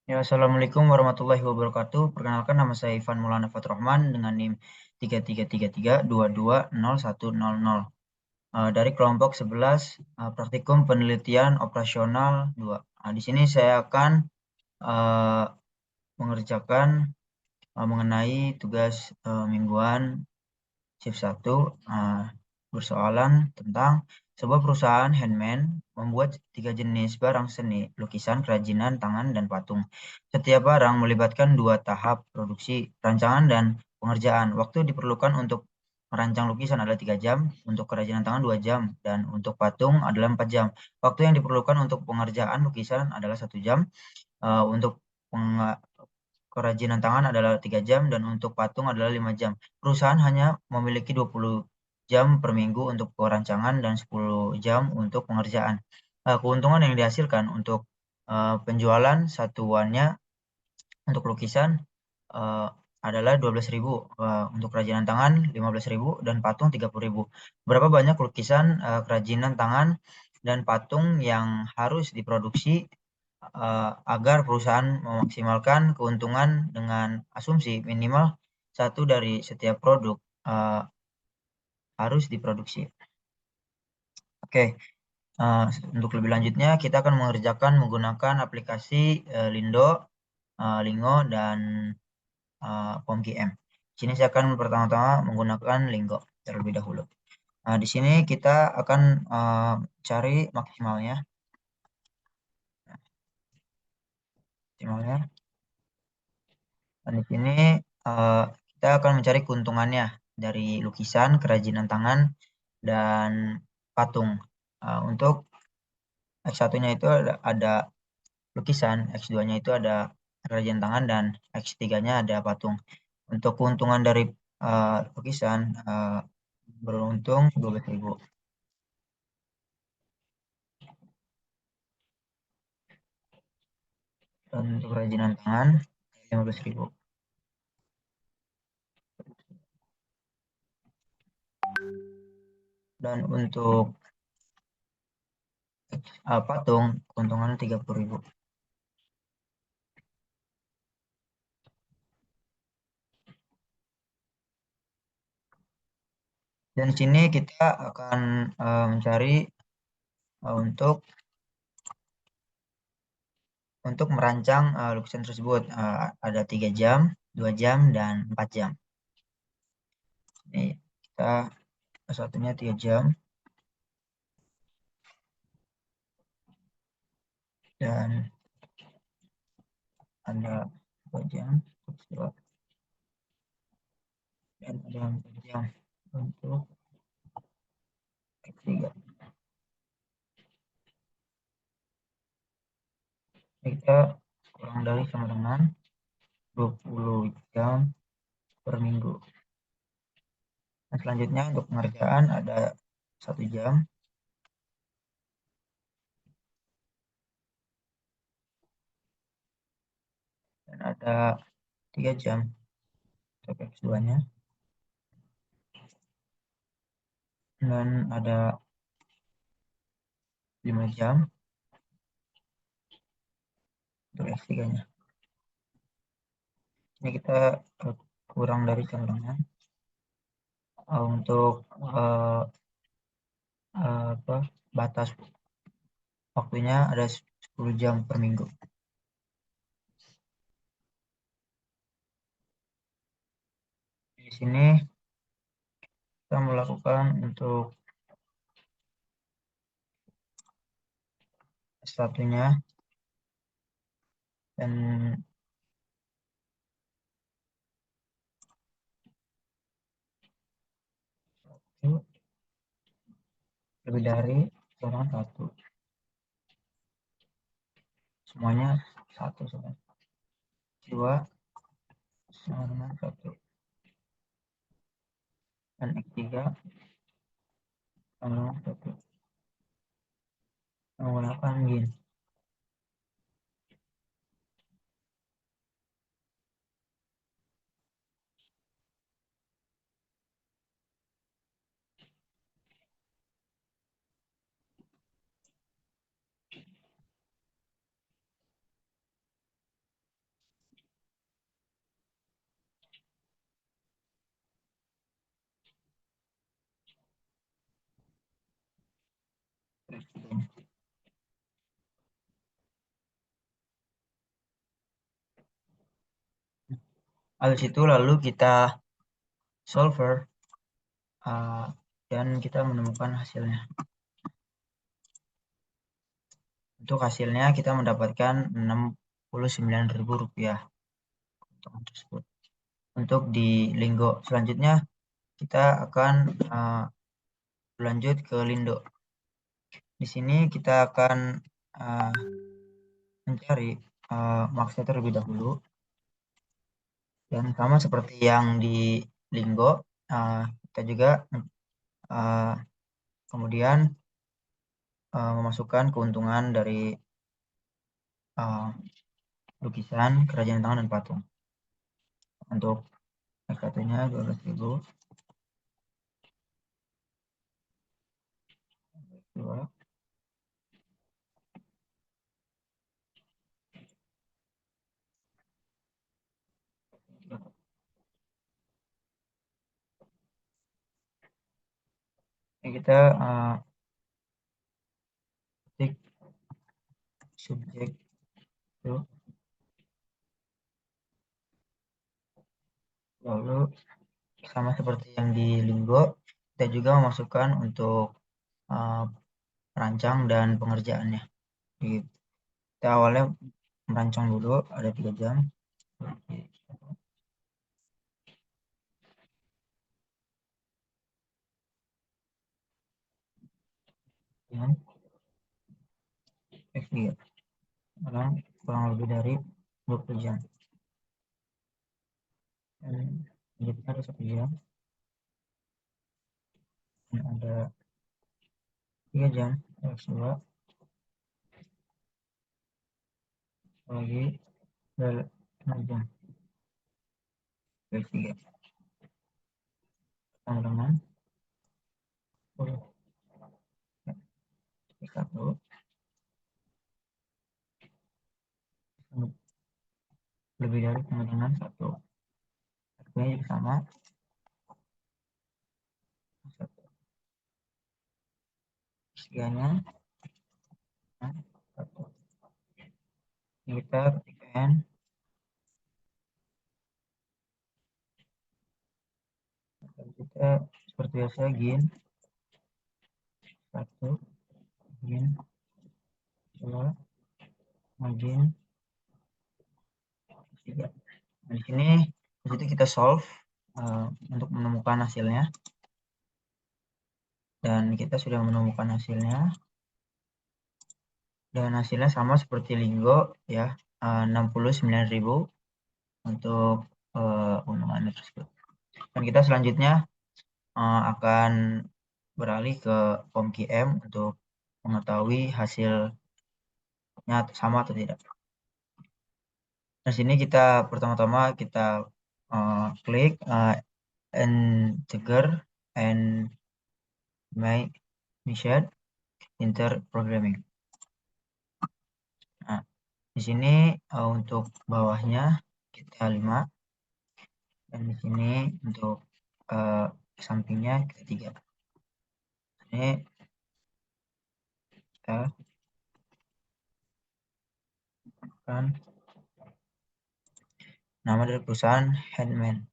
Ya, Assalamualaikum warahmatullahi wabarakatuh. Perkenalkan nama saya Ivan Maulana Fathrohman dengan NIM 3333220100 dari kelompok 11 Praktikum Penelitian Operasional 2. Di sini saya akan eh, mengerjakan mengenai tugas mingguan shift 1 bersoalan tentang sebuah perusahaan handmade membuat 3 jenis barang seni, lukisan, kerajinan tangan, dan patung. Setiap barang melibatkan 2 tahap produksi, rancangan, dan pengerjaan. Waktu diperlukan untuk merancang lukisan adalah 3 jam, untuk kerajinan tangan 2 jam, dan untuk patung adalah 4 jam. Waktu yang diperlukan untuk pengerjaan lukisan adalah 1 jam, untuk kerajinan tangan adalah 3 jam dan untuk patung adalah 5 jam. Perusahaan hanya memiliki 20 jam per minggu untuk perancangan dan 10 jam untuk pengerjaan. Keuntungan yang dihasilkan untuk penjualan satuannya untuk lukisan uh, adalah 12.000, untuk kerajinan tangan 15.000 dan patung 30.000. Berapa banyak lukisan kerajinan tangan dan patung yang harus diproduksi agar perusahaan memaksimalkan keuntungan dengan asumsi minimal satu dari setiap produk uh, harus diproduksi. Oke, untuk lebih lanjutnya kita akan mengerjakan menggunakan aplikasi Lindo, Lingo, dan POMGM. Di sini saya akan pertama-tama menggunakan Lingo terlebih dahulu. Di sini kita akan cari maksimalnya. Dan di sini kita akan mencari keuntungannya dari lukisan, kerajinan tangan, dan patung. Untuk X1-nya itu ada lukisan, X2-nya itu ada kerajinan tangan, dan X3-nya ada patung. Untuk keuntungan dari lukisan beruntung 12.000. Dan untuk kerajinan tangan 15.000. Dan untuk patung keuntungan 30.000. Dan di sini kita akan mencari untuk merancang lukisan tersebut. Ada 3 jam, 2 jam, dan 4 jam. Ini kita satunya 3 jam dan ada 2 jam dan ada 4 jam untuk X3. Kita kurang dari sama dengan 20 jam per minggu. Nah, selanjutnya untuk pengerjaan ada 1 jam dan ada 3 jam untuk X2-nya, dan ada 5 jam untuk X3-nya. Ini kita kurang dari sama dengan untuk batas waktunya ada 10 jam per minggu. Di sini kita melakukan untuk S1-nya dan lebih dari sama 1. Semuanya 1 sama 2 sama dengan 1. Dan X3 sama dengan 1. Menggunakan GIN. Habis itu lalu kita solver, dan kita menemukan hasilnya. Untuk hasilnya kita mendapatkan Rp69.000 tersebut. Untuk di Linggo selanjutnya kita akan lanjut ke Lindo. Di sini kita akan mencari maksnya terlebih dahulu, dan sama seperti yang di Linggo, kita juga kemudian memasukkan keuntungan dari lukisan, kerajinan tangan, dan patung. Untuk X1-nya 12.000, dua. Ini kita ketik subjek itu, lalu sama seperti yang di Linggo, kita juga memasukkan untuk perancang dan pengerjaannya. Jadi, kita awalnya merancang dulu ada 3 jam. Kemudian X3 kurang lebih dari 20 jam. Dan selanjutnya ada 1 jam, dan ada 3 jam, X2 lagi, 6 jam, X3 sama dengan 10, X1 lebih dari sama dengan 1, artinya juga sama 1, X3-nya 1. Kita ketikkan kita seperti biasa gin 1, gin 2, margin 3. Nah, di sini kita solve untuk menemukan hasilnya, dan kita sudah menemukan hasilnya, dan hasilnya sama seperti Linggo ya, 69.000 untuk keuntungannya tersebut. Dan kita selanjutnya akan beralih ke POMQM untuk mengetahui hasilnya sama atau tidak. Di sini kita pertama-tama kita klik integer and make method inter programming. Nah, di sini untuk bawahnya kita 5, dan di sini untuk sampingnya kita 3. Ini kita akan nama dari perusahaan Handman.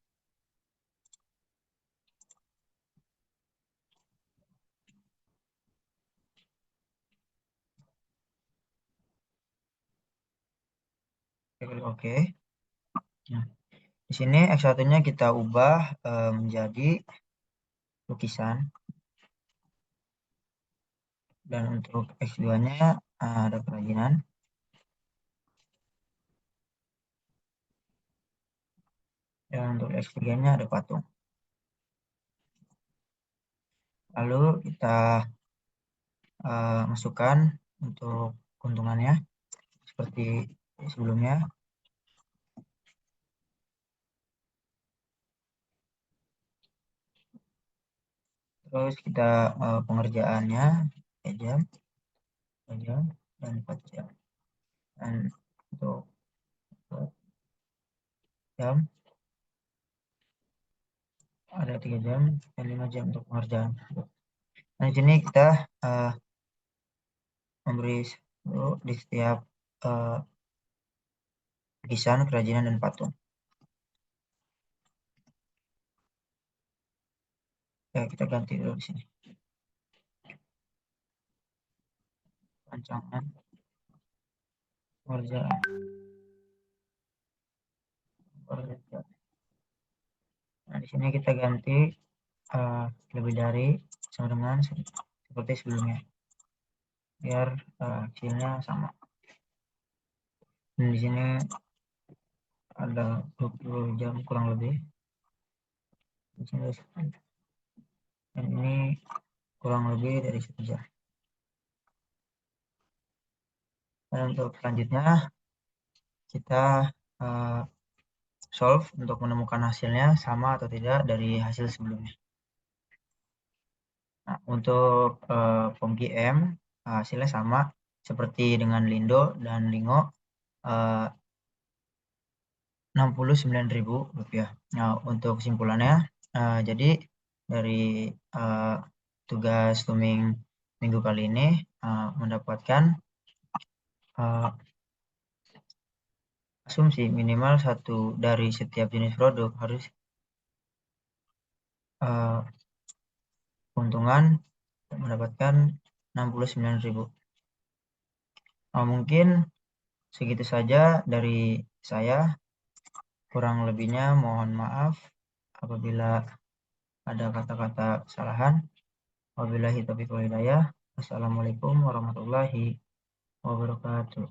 Klik oke. Nah, di sini X1-nya kita ubah menjadi lukisan, dan untuk X2-nya ada kerajinan, dan untuk X3-nya ada patung. Lalu kita masukkan untuk keuntungannya seperti sebelumnya. Terus kita pengerjaannya 3 jam, 2 jam, dan 4 jam. Dan untuk 4 jam ada 3 jam dan 5 jam untuk pengerjaan. Nah, di sini kita memberi di setiap lukisan, kerajinan, dan patung. Ya, kita ganti dulu di sini. Rancangan pengerjaan. Nah, di sini kita ganti lebih dari sama dengan seperti sebelumnya, biar hasilnya sama. Dan di sini ada 20 jam kurang lebih. Di sini dan ini kurang lebih dari 1 jam. Dan untuk selanjutnya kita solve untuk menemukan hasilnya sama atau tidak dari hasil sebelumnya. Nah, untuk Pongki M hasilnya sama seperti dengan Lindo dan Lingo, 69.000 rupiah. Nah, untuk kesimpulannya, jadi dari tugas swimming minggu kali ini mendapatkan asumsi minimal satu dari setiap jenis produk harus keuntungan mendapatkan 69.000. Mungkin segitu saja dari saya. Kurang lebihnya mohon maaf apabila ada kata-kata kesalahan. Wabillahi taufiq wal hidayah. Wassalamualaikum warahmatullahi wabarakatuh.